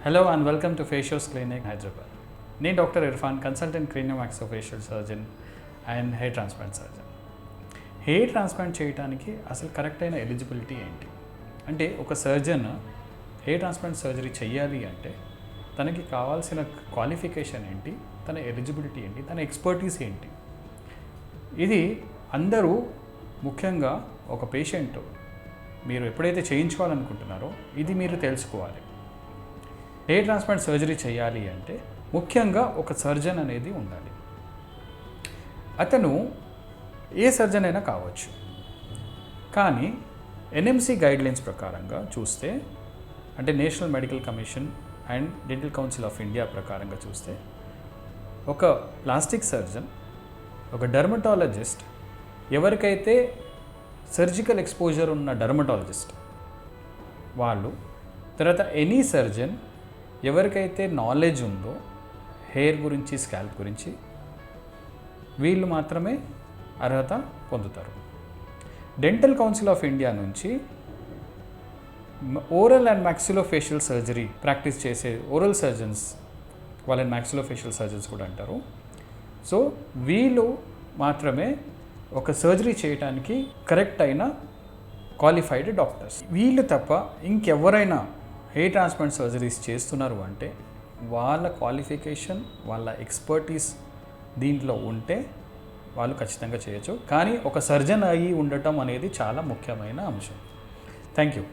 Hello and welcome to Facials Clinic, Hyderabad. నేను doctor Irfan, consultant craniomaxillofacial surgeon and hair transplant surgeon. Hair transplant చేయడానికి అసలు correct అయిన eligibility ఏంటి అంటే, ఒక సర్జన్ హెయిర్ ట్రాన్స్ప్లాంట్ సర్జరీ చేయాలి అంటే తనకి కావాల్సిన క్వాలిఫికేషన్ ఏంటి, తన ఎలిజిబిలిటీ ఏంటి, తన ఎక్స్పర్టీస్ ఏంటి, ఇది అందరూ ముఖ్యంగా ఒక పేషెంట్ మీరు ఎప్పుడైతే చేయించుకోవాలనుకుంటున్నారో ఇది మీరు తెలుసుకోవాలి. హెయిర్ ట్రాన్స్ప్లాంట్ సర్జరీ చేయాలి అంటే ముఖ్యంగా ఒక సర్జన్ అనేది ఉండాలి. అతను ఏ సర్జన్ అయినా కావచ్చు, కానీ ఎన్ఎంసి గైడ్లైన్స్ ప్రకారంగా చూస్తే, అంటే national medical commission and dental council of India ప్రకారంగా చూస్తే, ఒక ప్లాస్టిక్ సర్జన్, ఒక డర్మటాలజిస్ట్, ఎవరికైతే సర్జికల్ ఎక్స్పోజర్ ఉన్న డర్మటాలజిస్ట్ వాళ్ళు, తర్వాత ఎనీ సర్జన్ ఎవరికైతే నాలెడ్జ్ ఉందో హెయిర్ గురించి, స్కాల్ప్ గురించి, వీళ్ళు మాత్రమే అర్హత పొందుతారు. డెంటల్ కౌన్సిల్ ఆఫ్ ఇండియా నుంచి oral and maxillofacial surgery practice చేసే ఓరల్ సర్జన్స్, వాళ్ళని మ్యాక్సిలోఫేషియల్ సర్జన్స్ కూడా అంటారు. సో వీళ్ళు మాత్రమే ఒక సర్జరీ చేయడానికి కరెక్ట్ అయిన క్వాలిఫైడ్ డాక్టర్స్. వీళ్ళు తప్ప ఇంకెవరైనా హెయిర్ ట్రాన్స్ప్లాంట్ సర్జరీస్ చేస్తున్నారు అంటే వాళ్ళ క్వాలిఫికేషన్, వాళ్ళ ఎక్స్పర్టీస్ దీంట్లో ఉంటే వాళ్ళు ఖచ్చితంగా చేయొచ్చు. కానీ ఒక సర్జన్ అయ్యి ఉండటం అనేది చాలా ముఖ్యమైన అంశం. Thank you.